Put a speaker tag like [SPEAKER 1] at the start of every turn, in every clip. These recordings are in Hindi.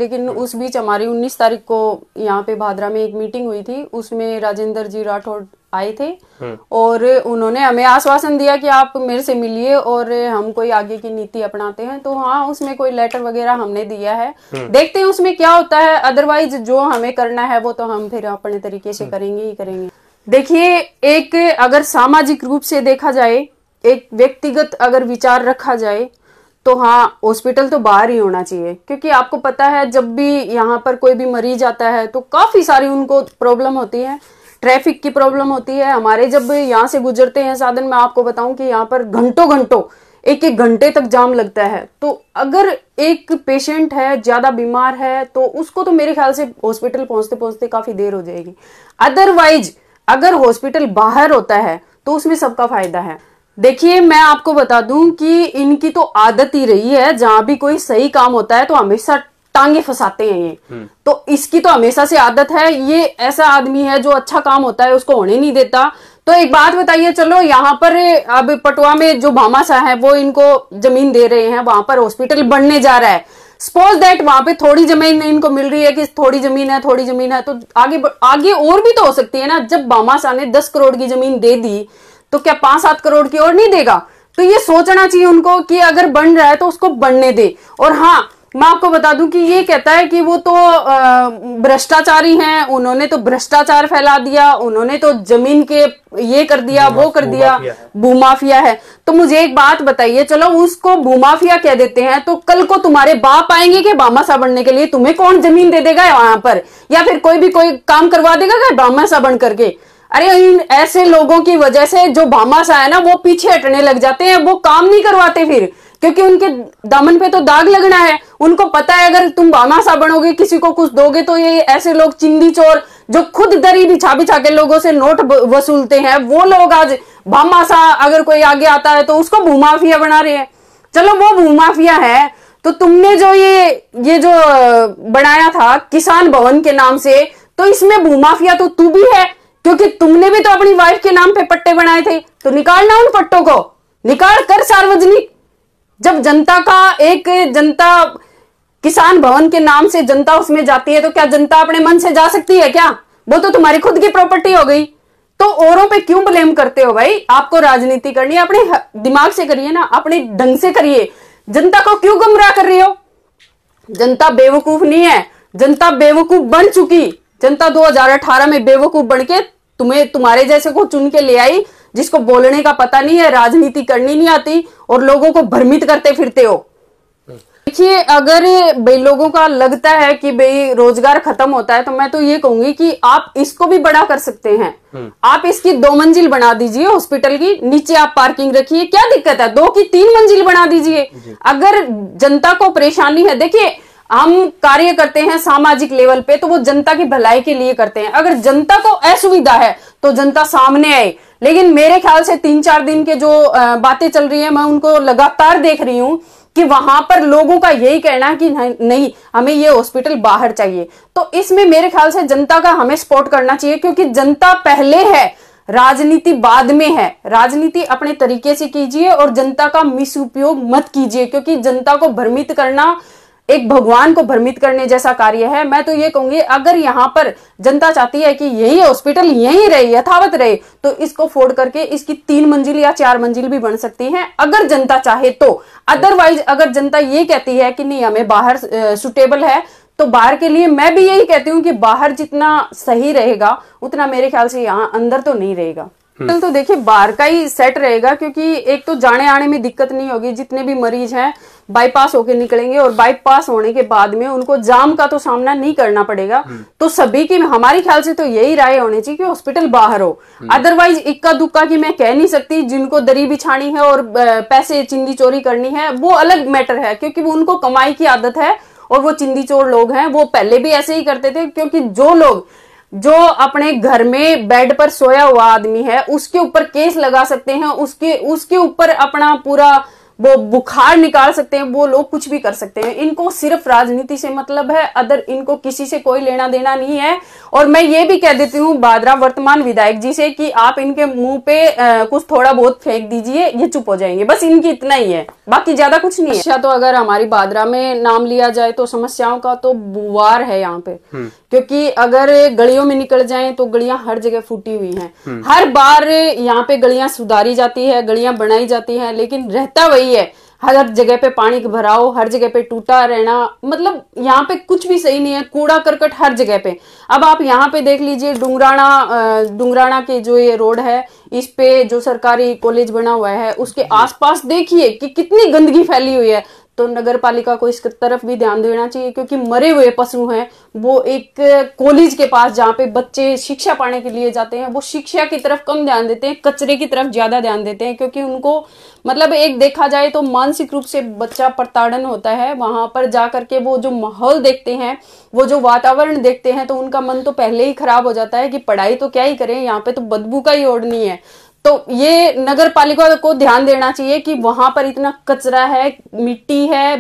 [SPEAKER 1] लेकिन उस बीच हमारी 19 तारीख को यहाँ पे भादरा में एक मीटिंग हुई थी, उसमें राजेंद्र जी राठौड़ आए थे और उन्होंने हमें आश्वासन दिया कि आप मेरे से मिलिए और हम कोई आगे की नीति अपनाते हैं। तो हाँ, उसमें कोई लेटर वगैरह हमने दिया है, देखते हैं उसमें क्या होता है। अदरवाइज जो हमें करना है वो तो हम फिर अपने तरीके से करेंगे ही करेंगे। देखिए, एक अगर सामाजिक रूप से देखा जाए, एक व्यक्तिगत अगर विचार रखा जाए तो हाँ, हॉस्पिटल तो बाहर ही होना चाहिए, क्योंकि आपको पता है जब भी यहाँ पर कोई भी मरीज आता है तो काफी सारी उनको प्रॉब्लम होती है, ट्रैफिक की प्रॉब्लम होती है। हमारे जब यहाँ से गुजरते हैं साधन, मैं आपको बताऊं कि यहाँ पर घंटों घंटों, एक एक घंटे तक जाम लगता है। तो अगर एक पेशेंट है, ज्यादा बीमार है, तो उसको तो मेरे ख्याल से हॉस्पिटल पहुंचते पहुंचते काफी देर हो जाएगी। अदरवाइज अगर हॉस्पिटल बाहर होता है तो उसमें सबका फायदा है। देखिए, मैं आपको बता दूं कि इनकी तो आदत ही रही है, जहां भी कोई सही काम होता है तो हमेशा टांगे फंसाते हैं ये। तो इसकी तो हमेशा से आदत है। ये ऐसा आदमी है जो अच्छा काम होता है उसको होने नहीं देता। तो एक बात बताइए, चलो यहाँ पर अब पटवा में जो भामाशाह है वो इनको जमीन दे रहे हैं, वहां पर हॉस्पिटल बनने जा रहा है। सपोज दैट वहां पे थोड़ी जमीन इनको मिल रही है कि थोड़ी जमीन है, तो आगे और भी तो हो सकती है ना। जब भामाशाह ने 10 करोड़ की जमीन दे दी तो क्या 5-7 करोड़ की और नहीं देगा? तो ये सोचना चाहिए उनको कि अगर बन रहा है तो उसको बनने दे। और हाँ, मैं आपको बता दूं कि ये कहता है कि वो तो भ्रष्टाचारी हैं, उन्होंने तो भ्रष्टाचार फैला दिया, उन्होंने तो जमीन के ये कर दिया, वो कर दिया, भूमाफिया है। तो मुझे एक बात बताइए, चलो उसको भूमाफिया कह देते हैं, तो कल को तुम्हारे बाप आएंगे कि भामाशाह बनने के लिए, तुम्हें कौन जमीन दे देगा वहां पर, या फिर कोई काम करवा देगा क्या भामाशाह बन करके? अरे इन ऐसे लोगों की वजह से जो भामाशाह है ना, वो पीछे हटने लग जाते हैं, वो काम नहीं करवाते फिर, क्योंकि उनके दामन पे तो दाग लगना है। उनको पता है अगर तुम भामाशाह बनोगे, किसी को कुछ दोगे, तो ये ऐसे लोग चिंदी चोर जो खुद दरी बिछा बिछा के लोगों से नोट वसूलते हैं, वो लोग आज भामाशाह अगर कोई आगे आता है तो उसको भूमाफिया बना रहे हैं। चलो वो भूमाफिया है, तो तुमने जो ये जो बनाया था किसान भवन के नाम से, तो इसमें भूमाफिया तो तू भी है, क्योंकि तुमने भी तो अपनी वाइफ के नाम पे पट्टे बनाए थे। तो निकालना उन पट्टों को, निकाल कर सार्वजनिक। जब जनता किसान भवन के नाम से जनता उसमें जाती है, तो क्या जनता अपने मन से जा सकती है क्या? वो तो तुम्हारी खुद की प्रॉपर्टी हो गई। तो औरों पे क्यों ब्लेम करते हो भाई? आपको राजनीति करनी है, अपने दिमाग से करिए ना, अपने ढंग से करिए। जनता को क्यों गुमराह कर रही हो? जनता बेवकूफ नहीं है, जनता बेवकूफ बन चुकी। जनता 2018 में बेवकूफ बन के तुम्हारे जैसे को चुन के ले आई, जिसको बोलने का पता नहीं है, राजनीति करनी नहीं आती, और लोगों को भ्रमित करते फिरते हो। देखिए, अगर भाई लोगों का लगता है कि भाई रोजगार खत्म होता है, तो मैं तो ये कहूंगी कि आप इसको भी बड़ा कर सकते हैं। आप इसकी 2 मंजिल बना दीजिए हॉस्पिटल की, नीचे आप पार्किंग रखिए, क्या दिक्कत है? 2 की 3 मंजिल बना दीजिए। अगर जनता को परेशानी है, देखिए हम कार्य करते हैं सामाजिक लेवल पे, तो वो जनता की भलाई के लिए करते हैं। अगर जनता को असुविधा है तो जनता सामने आए। लेकिन मेरे ख्याल से 3-4 दिन के जो बातें चल रही है, मैं उनको लगातार देख रही हूं कि वहां पर लोगों का यही कहना है कि नहीं, हमें ये हॉस्पिटल बाहर चाहिए। तो इसमें मेरे ख्याल से जनता का हमें सपोर्ट करना चाहिए, क्योंकि जनता पहले है, राजनीति बाद में है। राजनीति अपने तरीके से कीजिए और जनता का मिसउपयोग मत कीजिए, क्योंकि जनता को भ्रमित करना एक भगवान को भ्रमित करने जैसा कार्य है। मैं तो ये कहूंगी, अगर यहाँ पर जनता चाहती है कि यही हॉस्पिटल यहीं रहे, यथावत रहे, तो इसको फोड़ करके इसकी 3 मंजिल या 4 मंजिल भी बन सकती है, अगर जनता चाहे तो। अदरवाइज अगर जनता ये कहती है कि नहीं, हमें बाहर सुटेबल है, तो बाहर के लिए मैं भी यही कहती हूँ कि बाहर जितना सही रहेगा उतना मेरे ख्याल से यहाँ अंदर तो नहीं रहेगा। तो देखिए, बाहर का ही सेट रहेगा, क्योंकि एक तो जाने आने में दिक्कत नहीं होगी। जितने भी मरीज हैं बाईपास होके निकलेंगे, और बाईपास होने के बाद में उनको जाम का तो सामना नहीं करना पड़ेगा। तो सभी की हमारी ख्याल से तो यही राय होनी चाहिए कि हॉस्पिटल बाहर हो। अदरवाइज इक्का दुक्का की मैं कह नहीं सकती। जिनको दरी बिछानी है और पैसे चिंदी चोरी करनी है, वो अलग मैटर है, क्योंकि वो उनको कमाई की आदत है, और वो चिंदी चोर लोग हैं। वो पहले भी ऐसे ही करते थे, क्योंकि जो अपने घर में बेड पर सोया हुआ आदमी है, उसके ऊपर केस लगा सकते हैं, उसके ऊपर अपना पूरा वो बुखार निकाल सकते हैं, वो लोग कुछ भी कर सकते हैं। इनको सिर्फ राजनीति से मतलब है, अदर इनको किसी से कोई लेना देना नहीं है। और मैं ये भी कह देती हूँ भादरा वर्तमान विधायक जी से कि आप इनके मुंह पे कुछ थोड़ा बहुत फेंक दीजिए, ये चुप हो जाएंगे, बस इनकी इतना ही है, बाकी ज्यादा कुछ नहीं है। अच्छा, तो अगर हमारी भादरा में नाम लिया जाए तो समस्याओं का तो बुवार है यहाँ पे, क्योंकि अगर गलियों में निकल जाएं तो गलियां हर जगह फूटी हुई हैं। हर बार यहाँ पे गलियां सुधारी जाती है, गलियां बनाई जाती हैं, लेकिन रहता वही है, हर जगह पे पानी का भराव, हर जगह पे टूटा रहना, मतलब यहाँ पे कुछ भी सही नहीं है, कूड़ा करकट हर जगह पे। अब आप यहाँ पे देख लीजिए डुंगराना के जो ये रोड है, इस पे जो सरकारी कॉलेज बना हुआ है उसके आसपास देखिए कि कितनी गंदगी फैली हुई है। तो नगर पालिका को इस तरफ भी ध्यान देना चाहिए, क्योंकि मरे हुए पशु हैं वो एक कॉलेज के पास जहाँ पे बच्चे शिक्षा पाने के लिए जाते हैं, वो शिक्षा की तरफ कम ध्यान देते हैं, कचरे की तरफ ज्यादा ध्यान देते हैं, क्योंकि उनको मतलब एक देखा जाए तो मानसिक रूप से बच्चा प्रताड़न होता है। वहां पर जाकर के वो जो माहौल देखते हैं, वो जो वातावरण देखते हैं, तो उनका मन तो पहले ही खराब हो जाता है कि पढ़ाई तो क्या ही करें, यहाँ पे तो बदबू का ही ओढ़नी है। तो ये नगर पालिका को ध्यान देना चाहिए कि वहां पर इतना कचरा है, मिट्टी है,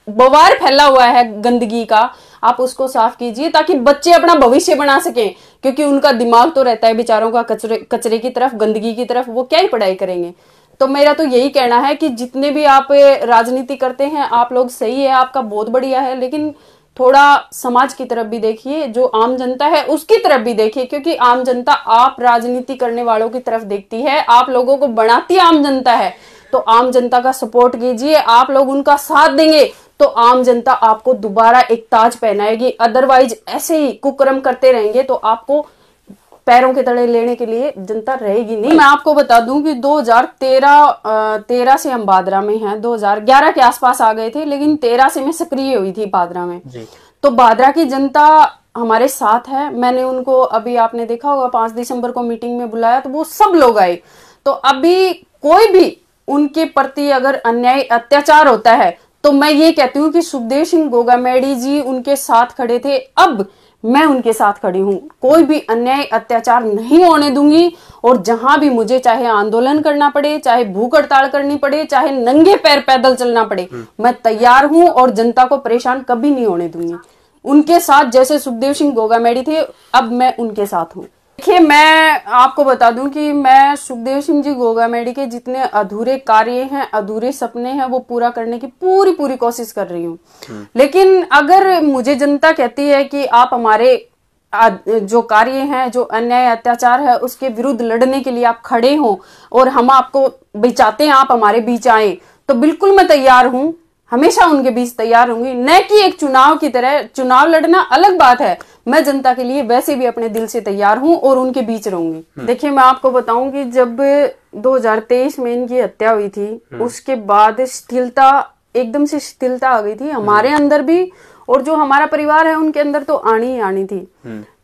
[SPEAKER 1] बवार फैला हुआ है गंदगी का, आप उसको साफ कीजिए ताकि बच्चे अपना भविष्य बना सकें, क्योंकि उनका दिमाग तो रहता है बेचारों का कचरे की तरफ, गंदगी की तरफ, वो क्या ही पढ़ाई करेंगे। तो मेरा तो यही कहना है कि जितने भी आप राजनीति करते हैं आप लोग सही है, आपका बहुत बढ़िया है, लेकिन थोड़ा समाज की तरफ भी देखिए, जो आम जनता है उसकी तरफ भी देखिए, क्योंकि आम जनता आप राजनीति करने वालों की तरफ देखती है, आप लोगों को बनाती आम जनता है। तो आम जनता का सपोर्ट कीजिए, आप लोग उनका साथ देंगे तो आम जनता आपको दोबारा एक ताज पहनाएगी। अदरवाइज ऐसे ही कुकर्म करते रहेंगे तो आपको पैरों के तले लेने के लिए जनता रहेगी नहीं। मैं आपको बता दूं कि 2013 से हम भादरा में हैं, 2011 के आसपास आ गए थे, लेकिन 13 से मैं सक्रिय हुई थी भादरा में। तो भादरा की जनता हमारे साथ है। मैंने उनको अभी आपने देखा होगा 5 दिसंबर को मीटिंग में बुलाया, तो वो सब लोग आए। तो अभी कोई भी उनके प्रति अगर अन्याय अत्याचार होता है तो मैं ये कहती हूँ कि सुखदेव सिंह गोगामेडी जी उनके साथ खड़े थे, अब मैं उनके साथ खड़ी हूँ। कोई भी अन्याय अत्याचार नहीं होने दूंगी, और जहां भी मुझे चाहे आंदोलन करना पड़े, चाहे भूख हड़ताल करनी पड़े, चाहे नंगे पैर पैदल चलना पड़े, मैं तैयार हूं और जनता को परेशान कभी नहीं होने दूंगी। उनके साथ जैसे सुखदेव सिंह गोगामेडी थे, अब मैं उनके साथ हूँ। देखिए, मैं आपको बता दूं कि मैं सुखदेव सिंह जी गोगामेडी के जितने अधूरे कार्य हैं, अधूरे सपने हैं, वो पूरा करने की पूरी कोशिश कर रही हूँ। लेकिन अगर मुझे जनता कहती है कि आप हमारे जो कार्य हैं, जो अन्याय अत्याचार है, उसके विरुद्ध लड़ने के लिए आप खड़े हो और हम आपको चाहते हैं आप हमारे बीच आए, तो बिल्कुल मैं तैयार हूँ, हमेशा उनके बीच तैयार होंगी। न कि एक चुनाव की तरह, चुनाव लड़ना अलग बात है, मैं जनता के लिए वैसे भी अपने दिल से तैयार हूं और उनके बीच रहूंगी। देखिए, मैं आपको बताऊं कि जब 2023 में इनकी हत्या हुई थी, उसके बाद स्थिरता, एकदम से स्थिरता आ गई थी हमारे अंदर भी, और जो हमारा परिवार है उनके अंदर तो आनी ही आनी थी।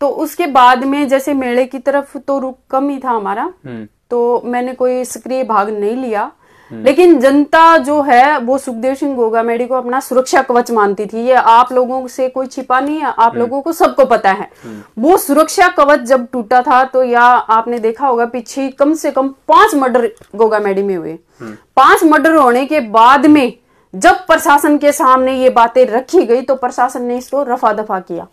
[SPEAKER 1] तो उसके बाद में जैसे मेले की तरफ तो रुख कम ही था हमारा, तो मैंने कोई सक्रिय भाग नहीं लिया। लेकिन जनता जो है वो सुखदेव सिंह गोगामेडी को अपना सुरक्षा कवच मानती थी। ये आप लोगों से कोई छिपा नहीं है, आप लोगों को सबको पता है। वो सुरक्षा कवच जब टूटा था तो या आपने देखा होगा पीछे कम से कम 5 मर्डर गोगामेडी में हुए। 5 मर्डर होने के बाद में जब प्रशासन के सामने ये बातें रखी गई तो प्रशासन ने इसको रफा दफा किया।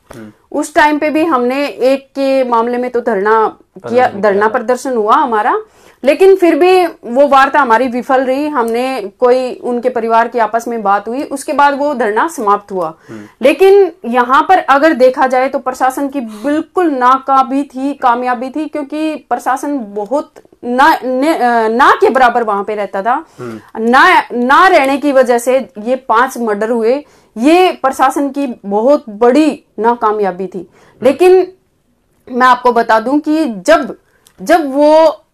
[SPEAKER 1] उस टाइम पे भी हमने एक के मामले में तो धरना प्रदर्शन हुआ हमारा, लेकिन फिर भी वो वार्ता हमारी विफल रही। हमने कोई उनके परिवार की आपस में बात हुई, उसके बाद वो धरना समाप्त हुआ। लेकिन यहाँ पर अगर देखा जाए तो प्रशासन की बिल्कुल कामयाबी थी, क्योंकि प्रशासन बहुत ना के बराबर वहां पे रहता था। ना रहने की वजह से ये 5 मर्डर हुए, ये प्रशासन की बहुत बड़ी नाकामयाबी थी। लेकिन मैं आपको बता दूं कि जब वो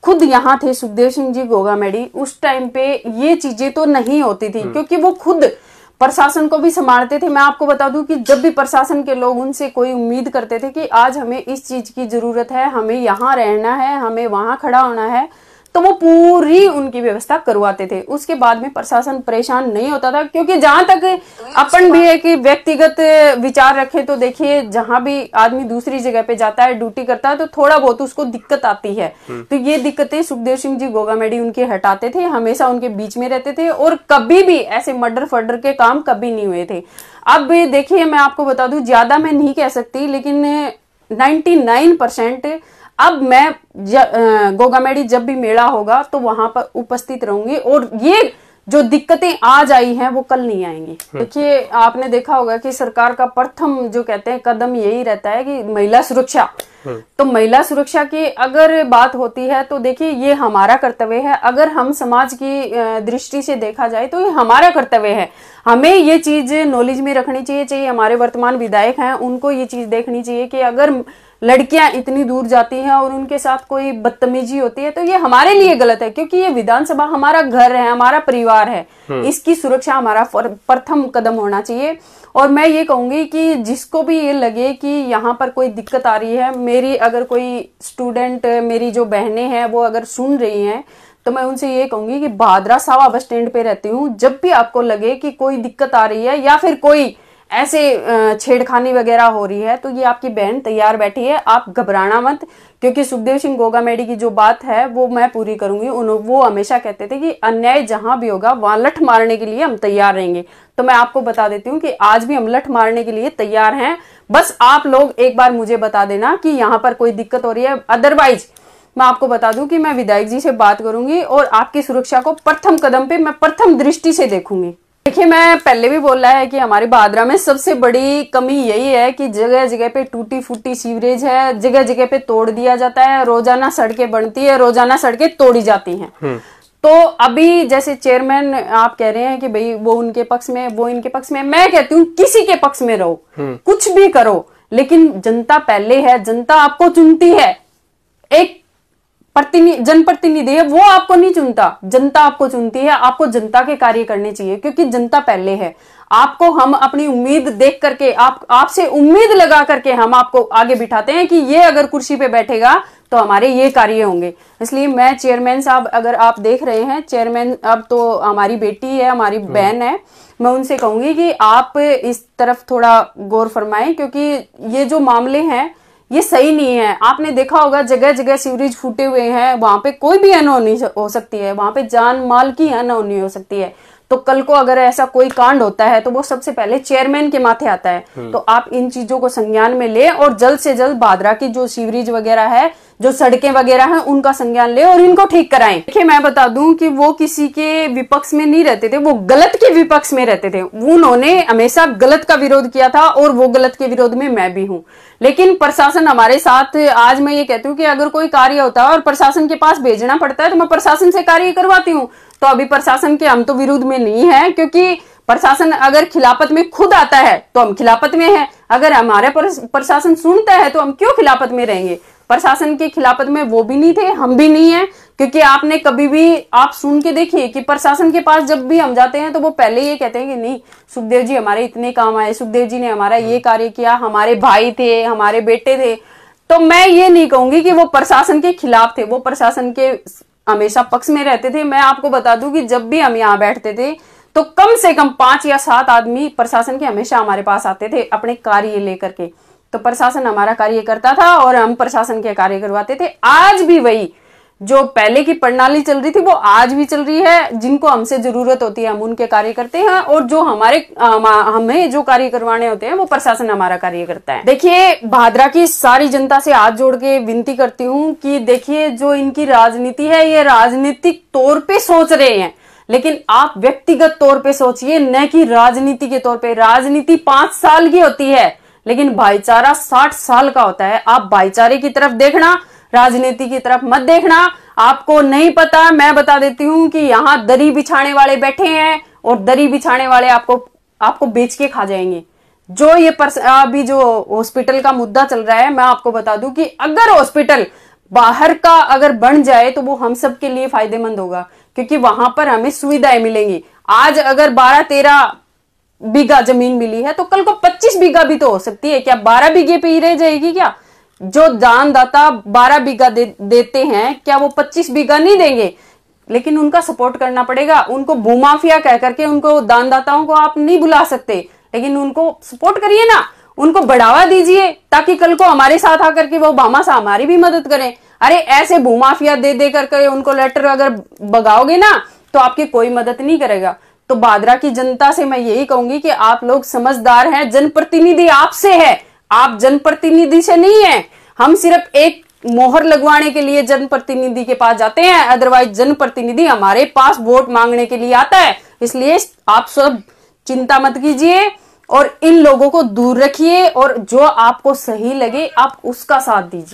[SPEAKER 1] खुद यहाँ थे सुखदेव सिंह जी गोगामेडी, उस टाइम पे ये चीजें तो नहीं होती थी, क्योंकि वो खुद प्रशासन को भी संभालते थे। मैं आपको बता दूं कि जब भी प्रशासन के लोग उनसे कोई उम्मीद करते थे कि आज हमें इस चीज की जरूरत है, हमें यहाँ रहना है, हमें वहां खड़ा होना है, तो वो पूरी उनकी व्यवस्था करवाते थे। उसके बाद में प्रशासन परेशान नहीं होता था, क्योंकि जहां तक अपन भी है कि व्यक्तिगत विचार रखे तो देखिए, जहां भी आदमी दूसरी जगह पे जाता है, ड्यूटी करता है, तो थोड़ा बहुत उसको दिक्कत आती है। तो ये दिक्कतें सुखदेव सिंह जी गोगामेडी उनके हटाते थे, हमेशा उनके बीच में रहते थे, और कभी भी ऐसे मर्डर फर्डर के काम कभी नहीं हुए थे। अब देखिए, मैं आपको बता दूं, ज्यादा मैं नहीं कह सकती, लेकिन 99% अब मैं गोगामेडी जब भी मेला होगा तो वहां पर उपस्थित रहूंगी, और ये जो दिक्कतें आज आई हैं वो कल नहीं आएंगी। देखिए, आपने देखा होगा कि सरकार का प्रथम जो कहते हैं कदम यही रहता है कि महिला सुरक्षा। तो महिला सुरक्षा की अगर बात होती है तो देखिए, ये हमारा कर्तव्य है। अगर हम समाज की दृष्टि से देखा जाए तो ये हमारा कर्तव्य है। हमें ये चीज नॉलेज में रखनी चाहिए। चाहिए हमारे वर्तमान विधायक हैं, उनको ये चीज देखनी चाहिए कि अगर लड़कियां इतनी दूर जाती हैं और उनके साथ कोई बदतमीजी होती है तो ये हमारे लिए गलत है, क्योंकि ये विधानसभा हमारा घर है, हमारा परिवार है। इसकी सुरक्षा हमारा प्रथम कदम होना चाहिए। और मैं ये कहूंगी कि जिसको भी ये लगे कि यहाँ पर कोई दिक्कत आ रही है, मेरी अगर कोई स्टूडेंट, मेरी जो बहनें हैं वो अगर सुन रही हैं, तो मैं उनसे ये कहूंगी कि भादरा सावा बस स्टैंड पे रहती हूँ। जब भी आपको लगे कि कोई दिक्कत आ रही है या फिर कोई ऐसे छेड़खानी वगैरह हो रही है, तो ये आपकी बहन तैयार बैठी है। आप घबराना मत, क्योंकि सुखदेव सिंह गोगामेडी की जो बात है वो मैं पूरी करूंगी। वो हमेशा कहते थे कि अन्याय जहां भी होगा वहां लठ मारने के लिए हम तैयार रहेंगे। तो मैं आपको बता देती हूँ कि आज भी हम लठ मारने के लिए तैयार हैं। बस आप लोग एक बार मुझे बता देना कि यहाँ पर कोई दिक्कत हो रही है। अदरवाइज मैं आपको बता दूं कि मैं विधायक जी से बात करूंगी और आपकी सुरक्षा को प्रथम कदम पे मैं प्रथम दृष्टि से देखूंगी। देखिए, मैं पहले भी बोला है कि हमारे भादरा में सबसे बड़ी कमी यही है कि जगह जगह पे टूटी फूटी सीवरेज है, जगह जगह पे तोड़ दिया जाता है, रोजाना सड़कें बनती है, रोजाना सड़कें तोड़ी जाती हैं। तो अभी जैसे चेयरमैन आप कह रहे हैं कि भाई वो उनके पक्ष में, वो इनके पक्ष में, मैं कहती हूँ किसी के पक्ष में रहो, कुछ भी करो, लेकिन जनता पहले है। जनता आपको चुनती है, एक जनप्रतिनिधि है, वो आपको नहीं चुनता, जनता आपको चुनती है। आपको जनता के कार्य करने चाहिए, क्योंकि जनता पहले है। आपको हम अपनी उम्मीद देख करके, आपसे उम्मीद लगा करके हम आपको आगे बिठाते हैं कि ये अगर कुर्सी पे बैठेगा तो हमारे ये कार्य होंगे। इसलिए मैं चेयरमैन साहब, अगर आप देख रहे हैं, चेयरमैन अब तो हमारी बेटी है, हमारी बहन है, मैं उनसे कहूंगी कि आप इस तरफ थोड़ा गौर फरमाएं, क्योंकि ये जो मामले हैं ये सही नहीं है। आपने देखा होगा जगह जगह सीवरेज फूटे हुए हैं, वहां पे कोई भी अनहोनी हो सकती है, वहां पे जान माल की अनहोनी हो सकती है। तो कल को अगर ऐसा कोई कांड होता है तो वो सबसे पहले चेयरमैन के माथे आता है। तो आप इन चीजों को संज्ञान में ले और जल्द से जल्द भादरा की जो सीवरेज वगैरह है, जो सड़कें वगैरह हैं, उनका संज्ञान ले और इनको ठीक कराएं। देखिए, मैं बता दूं कि वो किसी के विपक्ष में नहीं रहते थे, वो गलत के विपक्ष में रहते थे। उन्होंने हमेशा गलत का विरोध किया था और वो गलत के विरोध में मैं भी हूं। लेकिन प्रशासन हमारे साथ, आज मैं ये कहती हूँ कि अगर कोई कार्य होता है और प्रशासन के पास भेजना पड़ता है तो मैं प्रशासन से कार्य करवाती हूँ। तो अभी प्रशासन के हम तो विरोध में नहीं है, क्योंकि प्रशासन अगर खिलाफत में खुद आता है तो हम खिलाफत में हैं। अगर हमारे प्रशासन सुनता है तो हम क्यों खिलाफत में रहेंगे। प्रशासन के खिलाफत में वो भी नहीं थे, हम भी नहीं है, क्योंकि आपने कभी भी आप सुन के देखिए कि प्रशासन के पास जब भी हम जाते हैं तो वो पहले ये कहते हैं कि नहीं, सुखदेव जी हमारे इतने काम आए, सुखदेव जी ने हमारा ये कार्य किया, हमारे भाई थे, हमारे बेटे थे। तो मैं ये नहीं कहूंगी कि वो प्रशासन के खिलाफ थे, वो प्रशासन के हमेशा पक्ष में रहते थे। मैं आपको बता दूं कि जब भी हम यहाँ बैठते थे तो कम से कम 5 या 7 आदमी प्रशासन के हमेशा हमारे पास आते थे अपने कार्य लेकर के। तो प्रशासन हमारा कार्य करता था और हम प्रशासन के कार्य करवाते थे। आज भी वही जो पहले की प्रणाली चल रही थी वो आज भी चल रही है। जिनको हमसे जरूरत होती है हम उनके कार्य करते हैं, और जो हमें जो कार्य करवाने होते हैं वो प्रशासन हमारा कार्य करता है। देखिए, भादरा की सारी जनता से हाथ जोड़ के विनती करती हूँ कि देखिए, जो इनकी राजनीति है ये राजनीतिक तौर पे सोच रहे हैं, लेकिन आप व्यक्तिगत तौर पे सोचिए, न कि राजनीति के तौर पे। राजनीति 5 साल की होती है, लेकिन भाईचारा 60 साल का होता है। आप भाईचारे की तरफ देखना, राजनीति की तरफ मत देखना। आपको नहीं पता, मैं बता देती हूँ कि यहाँ दरी बिछाने वाले बैठे हैं और दरी बिछाने वाले आपको बेच के खा जाएंगे। जो ये अभी जो हॉस्पिटल का मुद्दा चल रहा है, मैं आपको बता दूं कि अगर हॉस्पिटल बाहर का अगर बन जाए तो वो हम सब के लिए फायदेमंद होगा, क्योंकि वहां पर हमें सुविधाएं मिलेंगी। आज अगर 12-13 बीघा जमीन मिली है तो कल को 25 बीघा भी तो हो सकती है। क्या 12 बीघे पे ही रह जाएगी क्या? जो दानदाता 12 बीघा देते हैं, क्या वो 25 बीघा नहीं देंगे? लेकिन उनका सपोर्ट करना पड़ेगा। उनको भूमाफिया कह करके उनको दानदाताओं को आप नहीं बुला सकते, लेकिन उनको सपोर्ट करिए ना, उनको बढ़ावा दीजिए, ताकि कल को हमारे साथ आकर के वो भामाशाह हमारी भी मदद करें। अरे ऐसे भूमाफिया दे दे करके उनको लेटर अगर बगाओगे ना, तो आपकी कोई मदद नहीं करेगा। तो भादरा की जनता से मैं यही कहूंगी कि आप लोग समझदार हैं, जनप्रतिनिधि आपसे है, आप जनप्रतिनिधि से नहीं है। हम सिर्फ एक मोहर लगवाने के लिए जनप्रतिनिधि के पास जाते हैं, अदरवाइज जनप्रतिनिधि हमारे पास वोट मांगने के लिए आता है। इसलिए आप सब चिंता मत कीजिए और इन लोगों को दूर रखिए, और जो आपको सही लगे आप उसका साथ दीजिए।